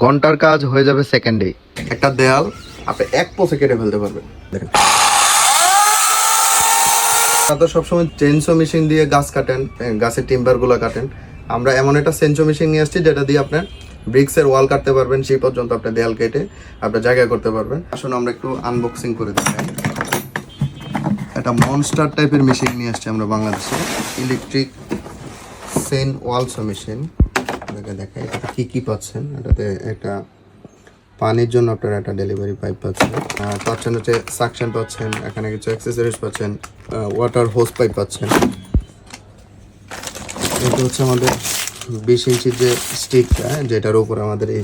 ঘন্টার কাজ হয়ে যাবে সেকেন্ডেই। একটা দেয়াল আপনি এক পোষে কেটে ফেলতে পারবেন। দেখেন, আপনারা সবসময় চেনসো মেশিন দিয়ে গাছ কাটেন, গাছের টিম্বারগুলো কাটেন। আমরা এমন একটা চেনসো মেশিন নিয়ে আসছি যেটা দিয়ে আপনার ব্রিক্সের ওয়াল কাটতে পারবেন, সেই পর্যন্ত আপনার দেয়াল কেটে আপনার জায়গায় করতে পারবেন। আসলে আমরা একটু আনবক্সিং করে দেখাই। একটা মনস্টার টাইপের মেশিন নিয়ে আসছি আমরা বাংলাদেশে, ইলেকট্রিক সেন ওয়ালসো মেশিন। আপনাকে দেখাই এটাতে কী কী পাচ্ছেন। এটাতে একটা পানির জন্য আপনারা একটা ডেলিভারি পাইপ পাচ্ছেন, পাচ্ছেন হচ্ছে সাকশন পাচ্ছেন, এখানে কিছু অ্যাক্সেসরিজ পাচ্ছেন, ওয়াটার হোস পাইপ পাচ্ছেন। এটা হচ্ছে আমাদের 20 ইঞ্চির যে স্টিকটা, যেটার উপরে আমাদের এই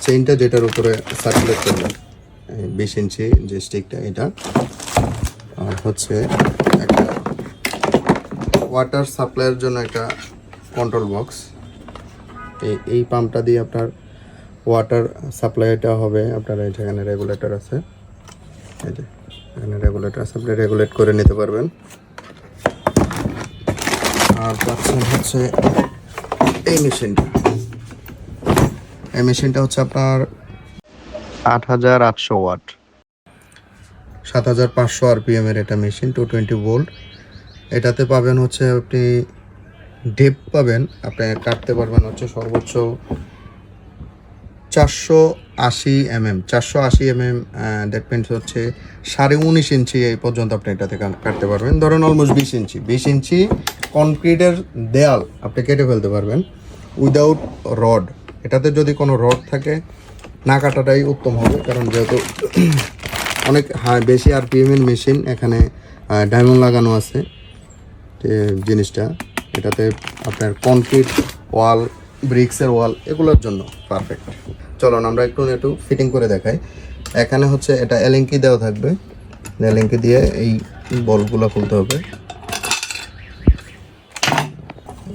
চেইনটা যেটার উপরে সার্কুলেট করবেন, 20 ইঞ্চি যে স্টিকটা এটা। আর হচ্ছে একটা ওয়াটার সাপ্লাইয়ের জন্য একটা কন্ট্রোল বক্স। এই পাম্পটা দিয়ে আপনার ওয়াটার সাপ্লাইটা হবে। আপনার এখানে রেগুলেটর আছে, এই যে এখানে রেগুলেটর আছে, আপনি রেগুলেট করে নিতে পারবেন। আর পাচ্ছেন হচ্ছে এই মেশিনটা হচ্ছে আপনার 8800 ওয়াট, 7500 RPM এর এটা মেশিন, 220 ভোল্ট। এটাতে পাবেন হচ্ছে আপনি ডেপ পাবেন, আপনি কাটতে পারবেন হচ্ছে সর্বোচ্চ 480 mm, 480 mm, দ্যাট মিনস হচ্ছে 19.5 ইঞ্চি এই পর্যন্ত আপনি এটাতে কাটতে পারবেন। ধরেন অলমোস্ট 20 ইঞ্চি কনক্রিটের দেয়াল আপনি কেটে ফেলতে পারবেন উইদাউট রড। এটাতে যদি কোনো রড থাকে না কাটাটাই উত্তম হবে, কারণ যেহেতু অনেক বেশি RPM এর মেশিন, এখানে ডায়মন্ড লাগানো আছে জিনিসটা। এটাতে আপনার কনক্রিট ওয়াল, ব্রিক্সের ওয়াল, এগুলোর জন্য পারফেক্ট। চলুন আমরা একটু ফিটিং করে দেখাই। এখানে হচ্ছে এটা এলিঙ্কি দেওয়া থাকবে, এলিঙ্কি দিয়ে এই বলগুলো খুলতে হবে।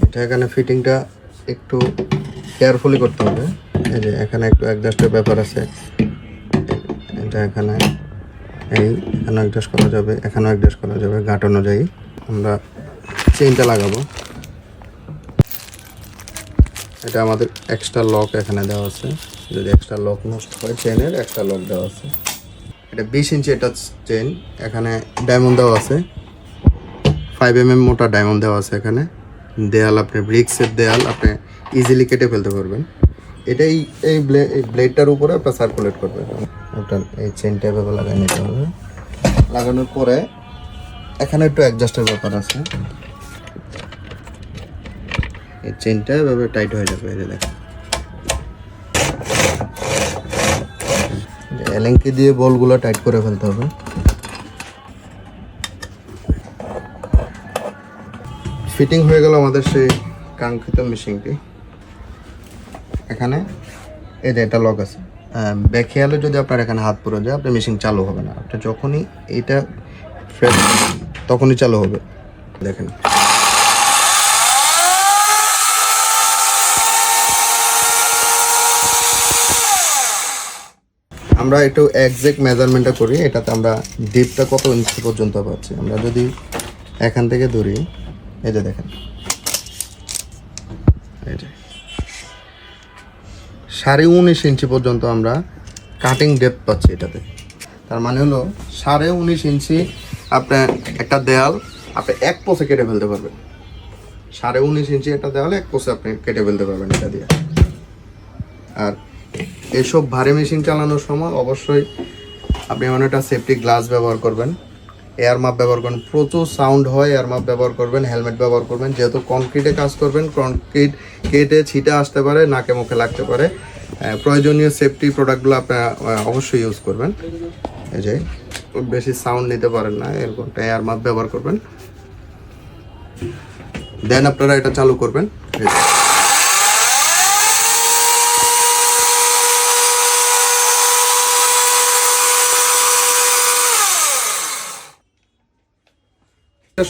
এটা এখানে ফিটিংটা একটু কেয়ারফুলি করতে হবে। এই যে এখানে একটু অ্যাডজাস্টের ব্যাপার আছে, এটা এখানেও অ্যাডজাস্ট করা যাবে, এখানেও অ্যাডজাস্ট করা যাবে। গাঁট অনুযায়ী আমরা চেইনটা লাগাবো। এটা আমাদের এক্সট্রা লক এখানে দেওয়া আছে, যদি এক্সট্রা লক নষ্ট হয় চেইনের এক্সট্রা লক দেওয়া আছে। এটা 20 ইঞ্চি এটা চেইন, এখানে ডায়মন্ড দেওয়া আছে, 5 mm মোটা ডায়মন্ড দেওয়া আছে এখানে। দেয়াল আপনি ব্রিক্সের দেয়াল আপনি ইজিলি কেটে ফেলতে পারবেন। এটাই এই ব্লেডটার উপরে আপনার সার্কুলেট করবে। আপনার এই চেইনটা এভাবে লাগাই নিতে হবে। লাগানোর পরে এখানে একটু অ্যাডজাস্টের ব্যাপার আছে, এই চেইনটা এভাবে টাইট হয়ে যাবে। এই যে দেখেন, এলেঙ্কি দিয়ে বলগুলো টাইট করে ফেলতে হবে। ফিটিং হয়ে গেল আমাদের সেই কাঙ্ক্ষিত মেশিনটি। এখানে এই যে এটা লক আছে, ব্যাকহেয়ালে যদি আপনার এখানে হাত পড়ে যায় আপনার মেশিন চালু হবে না। আপনি যখনই এটা ফ্রেশ তখনই চালু হবে। দেখেন, আমরা একটু এক্সাক্ট মেজারমেন্টটা করি। এটাতে আমরা ডিপটা কত ইঞ্চি পর্যন্ত পাচ্ছি। আমরা যদি এখান থেকে ধরি, এই যে দেখেন, এই যে 19.5 ইঞ্চি পর্যন্ত আমরা কাটিং ডেপথ পাচ্ছি এটাতে। তার মানে হলো 19.5 ইঞ্চি আপনার একটা দেয়াল আপনি এক পোষে কেটে ফেলতে পারবেন। 19.5 ইঞ্চি একটা দেয়ালে এক পোষে আপনি কেটে ফেলতে পারবেন এটা দিয়ে। আর এসব ভারী মেশিন চালানোর সময় অবশ্যই আপনি এমন একটা সেফটি গ্লাস ব্যবহার করবেন, এয়ার মাপ ব্যবহার করবেন। প্রচুর সাউন্ড হয়, এয়ার মাপ ব্যবহার করবেন, হেলমেট ব্যবহার করবেন। যেহেতু কনক্রিটে কাজ করবেন, কনক্রিট কেটে ছিটা আসতে পারে, নাকে মুখে লাগতে পারে। প্রয়োজনীয় সেফটি প্রোডাক্টগুলো আপনারা অবশ্যই ইউজ করবেন। এই যে বেশি সাউন্ড নিতে পারেন না, এরকমটা এয়ার মাপ ব্যবহার করবেন। দেন আপনারা এটা চালু করবেন।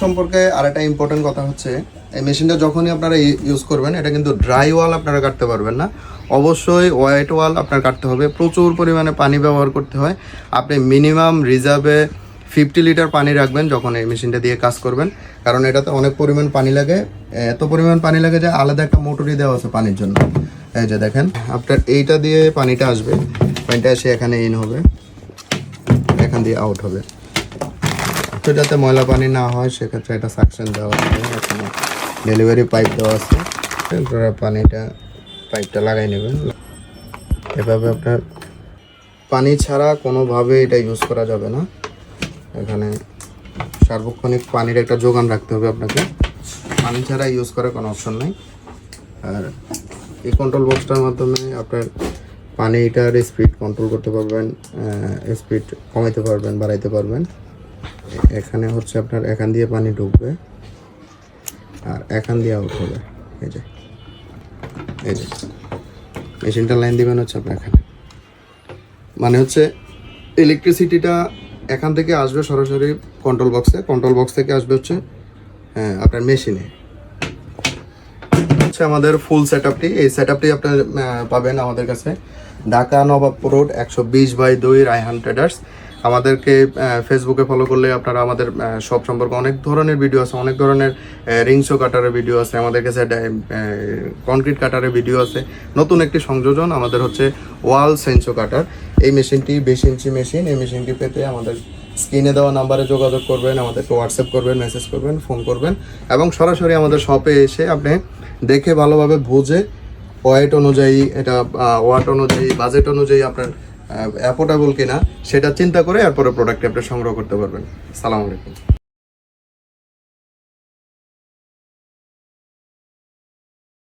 সম্পর্কে আরেকটা ইম্পর্টেন্ট কথা হচ্ছে, এই মেশিনটা যখনই আপনারা ইউজ করবেন, এটা কিন্তু ড্রাই ওয়াল আপনারা কাটতে পারবেন না। অবশ্যই ওয়াইট ওয়াল আপনার কাটতে হবে। প্রচুর পরিমাণে পানি ব্যবহার করতে হয়। আপনি মিনিমাম রিজার্ভে 50 লিটার পানি রাখবেন যখন এই মেশিনটা দিয়ে কাজ করবেন, কারণ এটাতে অনেক পরিমাণ পানি লাগে। এত পরিমাণ পানি লাগে যে আলাদা একটা মোটরই দেওয়া আছে পানির জন্য। এই যে দেখেন আপনার এইটা দিয়ে পানিটা আসবে, পানিটা এসে এখানে ইন হবে, এখান দিয়ে আউট হবে। তো যাতে ময়লা পানি না হয় সেক্ষেত্রে এটা সাকশন দেওয়া আছে, এখানে ডেলিভারি পাইপ দেওয়া আছে, আপনারা পাইপটা লাগাই নেবেন। এভাবে আপনার পানি ছাড়া কোনোভাবে এটা ইউজ করা যাবে না, এখানে সার্বক্ষণিক পানির একটা যোগান রাখতে হবে আপনাকে, পানি ছাড়া ইউজ করার কোনো অপশন নাই। আর এই কন্ট্রোল বক্সটার মাধ্যমে আপনার পানিটার স্পিড কন্ট্রোল করতে পারবেন, স্পিড কমাইতে পারবেন, বাড়াইতে পারবেন। এখানে হচ্ছে আপনার এখান দিয়ে পানি ঢুকবে আর এখান দিয়ে আউট হবে। এই যে মেশিনটা লাইন দিবেন হচ্ছে আপনার এখানে, মানে হচ্ছে ইলেকট্রিসিটিটা এখান থেকে আসবে সরাসরি কন্ট্রোল বক্সে, কন্ট্রোল বক্স থেকে আসবে হচ্ছে আপনার মেশিনে। হচ্ছে আমাদের ফুল সেটআপটি, এই সেটআপটি আপনার পাবেন আমাদের কাছে ঢাকা নবাবপুর রোড 120/2 রায়হান ট্রেডার্স। আমাদেরকে ফেসবুকে ফলো করলে আপনারা আমাদের শপ সম্পর্কে অনেক ধরনের ভিডিও আছে, অনেক ধরনের রিংসো কাটারের ভিডিও আছে, আমাদের কাছে কনক্রিট কাটারের ভিডিও আছে। নতুন একটি সংযোজন আমাদের হচ্ছে ওয়াল সেন্সো কাটার। এই মেশিনটি 20 ইঞ্চি মেশিন। এই মেশিনটি পেতে আমাদের স্ক্রিনে দেওয়া নাম্বারে যোগাযোগ করবেন, আমাদেরকে হোয়াটসঅ্যাপ করবেন, মেসেজ করবেন, ফোন করবেন এবং সরাসরি আমাদের শপে এসে আপনি দেখে ভালোভাবে বুঝে ওয়েট অনুযায়ী, এটা ওয়াট অনুযায়ী, বাজেট অনুযায়ী আপনার অ্যাফোর্ডেবল কিনা সেটা চিন্তা করে এরপরে প্রোডাক্টটি আপনি সংগ্রহ করতে পারবেন। সালাম আলাইকুম।